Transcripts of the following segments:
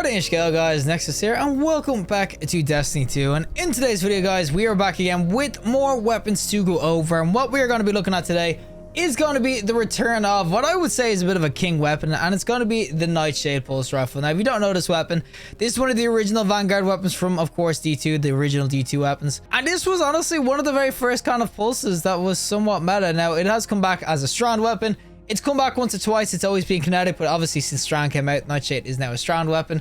Cutting edge scale, guys, Nexas here, and welcome back to Destiny 2. And in today's video, guys, we are back again with more weapons to go over. And what we are going to be looking at today is going to be the return of what I would say is a bit of a king weapon, and it's going to be the Nightshade Pulse Rifle. Now, if you don't know this weapon, this is one of the original Vanguard weapons from, of course, D2, the original D2 weapons. And this was honestly one of the very first kind of pulses that was somewhat meta. Now, it has come back as a strand weapon. It's come back once or twice. It's always been kinetic, but obviously since Strand came out, Nightshade is now a strand weapon.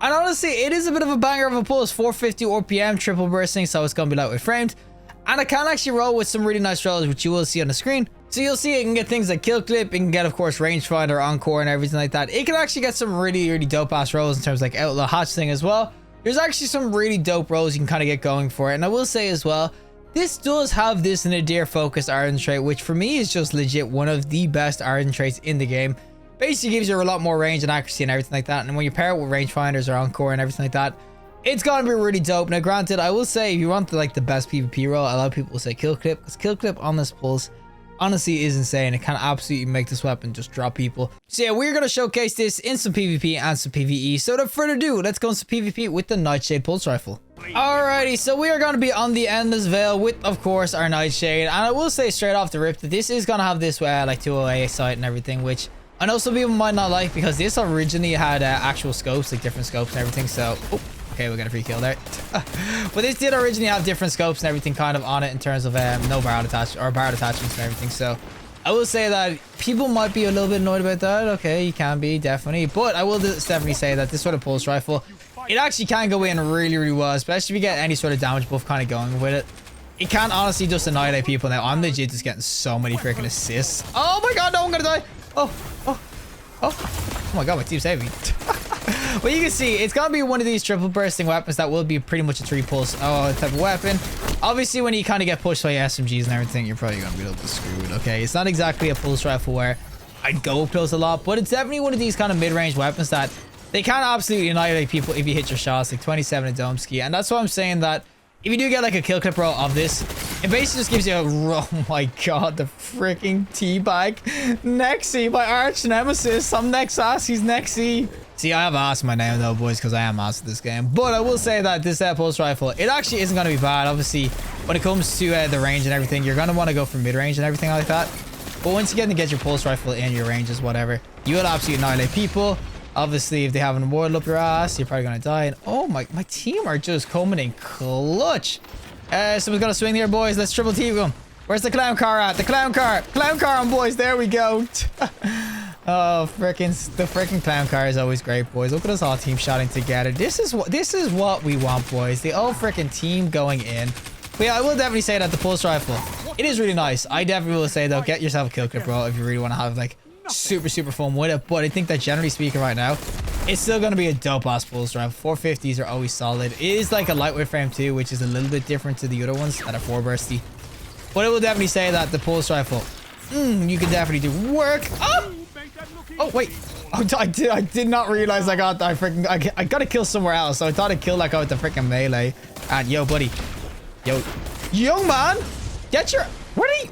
And honestly, it is a bit of a banger of a pulse. 450 RPM, triple bursting, so it's going to be lightweight framed. And it can actually roll with some really nice rolls, which you will see on the screen. So you'll see it can get things like kill clip, it can get, of course, rangefinder, encore, and everything like that. It can actually get some really dope ass rolls in terms of like outlaw hatch thing as well. There's actually some really dope rolls you can kind of get going for it. And I will say as well, this does have this nadir focused Ardent trait, which for me is just legit one of the best Ardent traits in the game. Basically gives you a lot more range and accuracy and everything like that. And when you pair it with rangefinders or encore and everything like that, it's gonna be really dope. Now, granted, I will say if you want the best PvP role, a lot of people will say kill clip, because kill clip on this pulse honestly is insane. It can absolutely make this weapon just drop people. So yeah, we're gonna showcase this in some PvP and some PvE. So without further ado, let's go into PvP with the Nightshade Pulse Rifle. Alrighty, so we are going to be on the Endless Veil with, of course, our Nightshade. And I will say straight off the rip that this is going to have this like 208 sight and everything, which I know some people might not like, because this originally had actual scopes, like different scopes and everything. So, oh, okay, we got a free kill there. But this did originally have different scopes and everything kind of on it in terms of no barrel attachments and everything. So I will say that people might be a little bit annoyed about that. Okay, you can be, definitely. But I will definitely say that this sort of pulse rifle, it actually can go in really well, especially if you get any sort of damage buff kind of going with it. It can honestly just annihilate people. Now, I'm legit just getting so many freaking assists. Oh my god, no, I'm gonna die. Oh my god, my team saved me. Well, you can see it's gonna be one of these triple bursting weapons that will be pretty much a 3 pulse type of weapon. Obviously, when you kind of get pushed by SMGs and everything, you're probably gonna be a little bit screwed. Okay, it's not exactly a pulse rifle where I'd go up close a lot, but it's definitely one of these kind of mid-range weapons that they can absolutely annihilate people if you hit your shots, like 27 in dome ski. And that's why I'm saying that if you do get like a kill clip roll of this, it basically just gives you a, oh my god, the freaking teabag. Nexy, my arch nemesis. I'm Nexas, he's Nexy. See, I have ass in my name though, boys, because I am ass at this game. But I will say that this pulse rifle, it actually isn't going to be bad. Obviously, when it comes to the range and everything, you're going to want to go for mid-range and everything like that. But once you get your pulse rifle in your ranges, whatever, you will absolutely annihilate people. Obviously, if they have an wardle up your ass, you're probably going to die. And oh my team are just coming in clutch. Someone's got to swing here, boys. Let's triple team them. Where's the clown car at? The clown car. Clown car on, boys. There we go. Oh, the freaking clown car is always great, boys. Look at us all team shotting together. This is what we want, boys. The old freaking team going in. But yeah, I will definitely say that the pulse rifle, it is really nice. I definitely will say though, get yourself a kill clip, bro, if you really want to have like super fun with it. But I think that generally speaking right now, it's still going to be a dope ass pulse rifle. 450s are always solid. It is like a lightweight frame too, which is a little bit different to the other ones that are 4 bursty. But I will definitely say that the pulse rifle, you can definitely do work. Oh wait, I did not realize I got that freaking, I got to kill somewhere else. So I thought I killed that guy with the freaking melee. And yo, buddy, yo, young man, get your, what are you,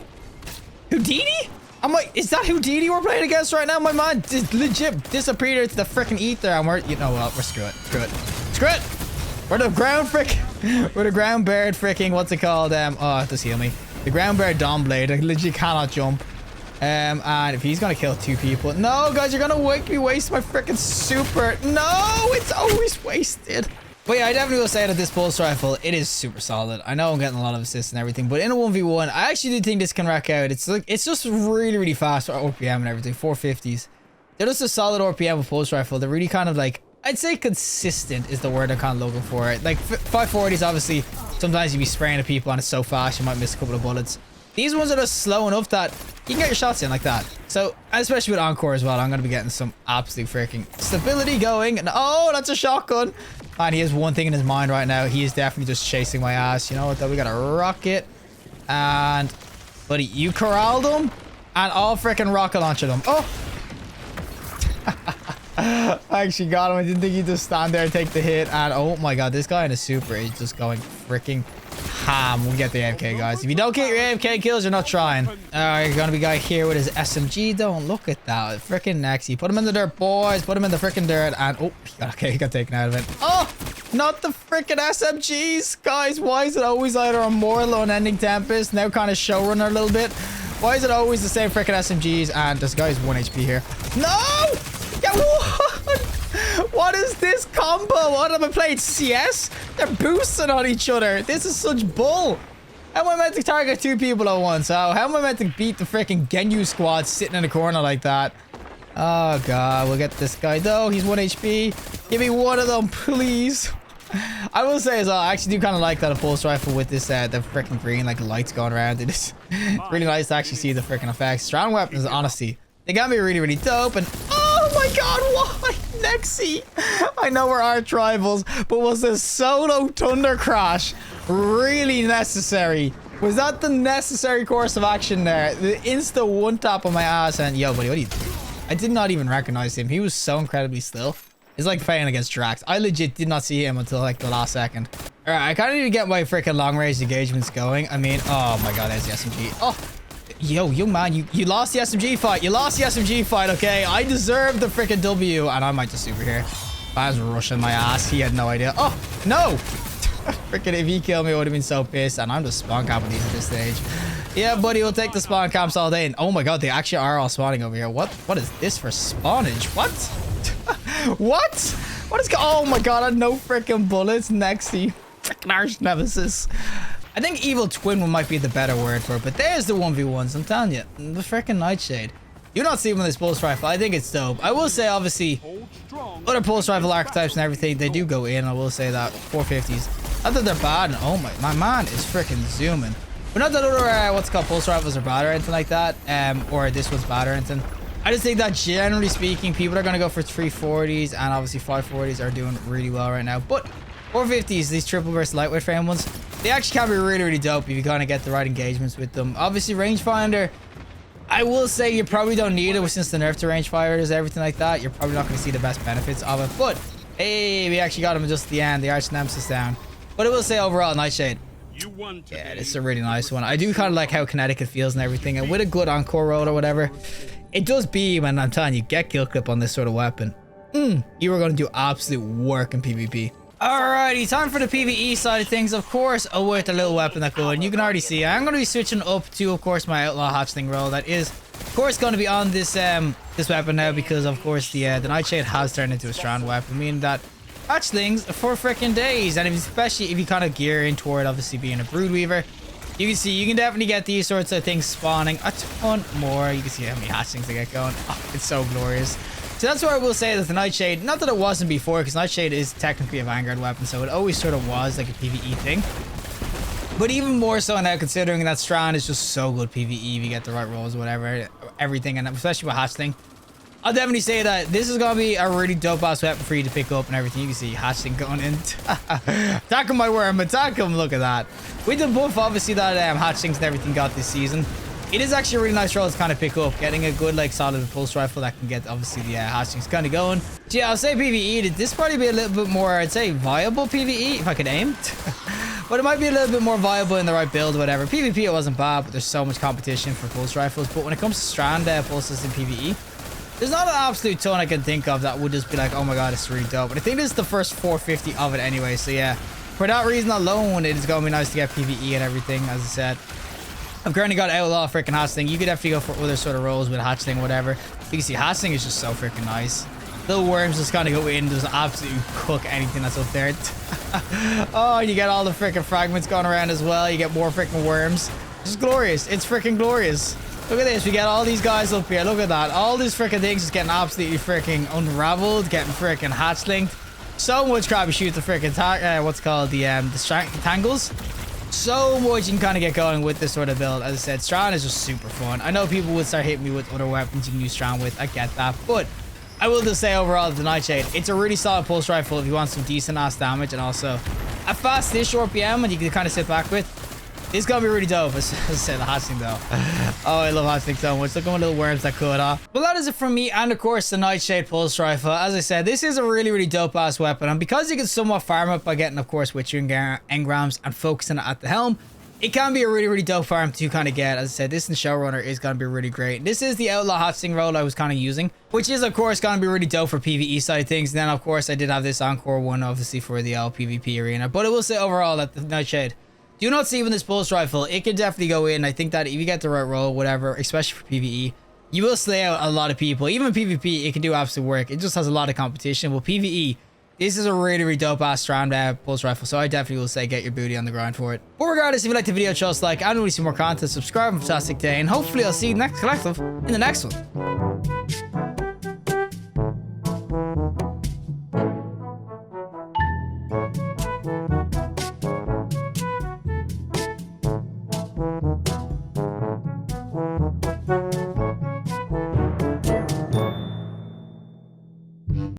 Houdini? I'm like, is that Houdini we're playing against right now? My man just legit disappeared into the freaking ether, and we're, you know what, we're screw it. We're the ground we're the ground bird freaking, what's it called? Oh, just heal me. The ground bird Dawn Blade. I legit cannot jump. And if he's gonna kill 2 people, no, guys, you're gonna make me waste my freaking super. No, it's always wasted. But yeah, I definitely will say that this pulse rifle, it is super solid. I know I'm getting a lot of assists and everything, but in a 1v1, I actually do think this can rack out. It's like, it's just really fast for RPM and everything. 450s. They're just a solid RPM with pulse rifle. They're really kind of like, I'd say consistent is the word I'm kind of looking for. Like 540s, obviously, sometimes you be spraying at people and it's so fast, you might miss a couple of bullets. These ones are just slow enough that you can get your shots in like that. So, especially with encore as well, I'm going to be getting some absolute freaking stability going. And oh, that's a shotgun. And he has one thing in his mind right now. He is definitely just chasing my ass. You know what, though? We got a rocket. And, buddy, you corralled him. And I'll freaking rocket launcher them. Oh! I actually got him. I didn't think he'd just stand there and take the hit. And oh my god, this guy in a super is just going freaking ham. We'll get the AFK, guys. If you don't get your AFK kills, you're not trying. Alright, you're gonna be guy here with his SMG. Don't look at that. Freaking Nexy. Put him in the dirt, boys. Put him in the freaking dirt. And oh, okay, he got taken out of it. Oh, not the freaking SMGs. Guys, why is it always either a Mortal or Unending Tempest? Now kind of showrunner a little bit. Why is it always the same freaking SMGs? And this guy's 1 HP here. No! Yeah, what? What is this combo? What am I playing? CS? They're boosting on each other. This is such bull. How am I meant to target 2 people at once? How am I meant to beat the freaking Genyu squad sitting in a corner like that? Oh, God. We'll get this guy, though. He's 1 HP. Give me one of them, please. I will say as well, I actually do kind of like that a pulse rifle with this, the freaking green, like, lights going around. It is really nice to actually see the freaking effects. Strand weapons, honestly, they got me really, really dope. And oh my God, why Nexy? I know we're arch rivals, but was this solo Thunder Crash really necessary? Was that the necessary course of action there? The insta one tap on my ass and yo, buddy, what are you doing? I did not even recognize him. He was so incredibly still. It's like playing against Drax. I legit did not see him until like the last second. All right, I kind of need to get my freaking long range engagements going. I mean, oh my God, there's the SMG. Oh, yo, young man, you lost the SMG fight. You lost the SMG fight, okay? I deserve the freaking W, and I might just super here. I was rushing my ass. He had no idea. Oh, no. Freaking if he killed me, I would have been so pissed, and I'm just spawn camping these at this stage. Yeah, buddy, we'll take the spawn camps all day. And oh my God, they actually are all spawning over here. What is this for spawnage? What? What? What is oh my God, I had no freaking bullets. Nexy. Freaking arch nemesis. I think evil twin one might be the better word for it, but there's the 1v1s. I'm telling you, the freaking Nightshade. You're not seeing with this pulse rifle. I think it's dope. I will say, obviously, other pulse rifle archetypes and everything, they do go in. I will say that 450s. Not that they're bad. And oh my man is freaking zooming. But not that other what's called pulse rifles are bad or anything like that, or this one's bad or anything. I just think that generally speaking, people are going to go for 340s and obviously 540s are doing really well right now. But 450s, these triple burst lightweight frame ones, they actually can be really, really dope if you kind of get the right engagements with them. Obviously, rangefinder, I will say you probably don't need it since the nerf to rangefinders, everything like that. You're probably not going to see the best benefits of it. But hey, we actually got him just at the end. The arch nemesis down. But I will say overall, Nightshade. Yeah, this is a really nice one. I do kind of like how kinetic it feels and everything. And with a good encore roll or whatever, it does beam. And I'm telling you, get kill clip on this sort of weapon. You are going to do absolute work in PvP. Alrighty, time for the PvE side of things. Of course, with a little weapon that good. And you can already see I'm going to be switching up to, of course, my outlaw hatchling roll. That is, of course, going to be on this this weapon now because, of course, the Nightshade has turned into a strand weapon, meaning that hatchlings for freaking days. And especially if you kind of gear in toward obviously being a broodweaver, you can see you can definitely get these sorts of things spawning a ton more. You can see how many hatchlings they get going. Oh, it's so glorious. So that's why I will say that the Nightshade, not that it wasn't before, because Nightshade is technically a vanguard weapon, so it always sort of was like a PvE thing. But even more so now, considering that Strand is just so good PvE if you get the right rolls, whatever, everything, and especially with hatchling. I'll definitely say that this is going to be a really dope-ass weapon for you to pick up and everything. You can see hatchling going in. Attack him, my worm. Attack him. Look at that. With the buff, obviously, that hatchlings and everything got this season, it is actually a really nice roll to kind of pick up. Getting a good, like, solid pulse rifle that can get, obviously, the hatchlings kind of going. So, yeah, I'll say PvE. This probably be a little bit more, I'd say, viable PvE, if I could aim. But it might be a little bit more viable in the right build or whatever. PvP, it wasn't bad, but there's so much competition for pulse rifles. But when it comes to Strand pulses in PvE, there's not an absolute ton I can think of that would just be like, oh my God, it's really dope. But I think this is the first 450 of it anyway. So yeah, for that reason alone, it is going to be nice to get PvE and everything, as I said. I've currently got Outlaw freaking Hatchling. You could definitely go for other sort of roles with Hatchling, whatever. You can see Hatchling is just so freaking nice. Little worms just kind of go in, just absolutely cook anything that's up there. Oh, you get all the freaking fragments going around as well. You get more freaking worms. It's glorious. It's freaking glorious. Look at this. We get all these guys up here. Look at that. All these freaking things just getting absolutely freaking unraveled, getting freaking hatchlinged. So much crap. You shoot the freaking what's called the tangles. So much you can kind of get going with this sort of build. As I said, Strand is just super fun. I know people would start hitting me with other weapons you can use Strand with. I get that, but I will just say overall, the Nightshade, it's a really solid pulse rifle if you want some decent ass damage and also a fast-ish RPM and you can kind of sit back with. It's gonna be really dope. As I said, the hatchling though. Oh, I love hatchling so much. Look at my little worms that could, huh? Well, that is it from me, and of course the Nightshade pulse rifle. As I said, this is a really dope ass weapon, and because you can somewhat farm it by getting, of course, witcher engrams and focusing it at the helm, it can be a really dope farm to kind of get. As I said, this in Showrunner is going to be really great. This is the Outlaw Hatchling role I was kind of using, which is, of course, going to be really dope for PvE side of things. And then, of course, I did have this Encore one, obviously, for the PvP arena. But I will say overall that the Nightshade, do not see even this pulse rifle. It could definitely go in. I think that if you get the right role, whatever, especially for PvE, you will slay out a lot of people. Even PvP, it can do absolute work. It just has a lot of competition. But PvE, this is a really dope ass strand pulse rifle, so I definitely will say get your booty on the grind for it. But regardless, if you liked the video, just like, and want to see more content, subscribe, and fantastic day, and hopefully I'll see you next collective in the next one.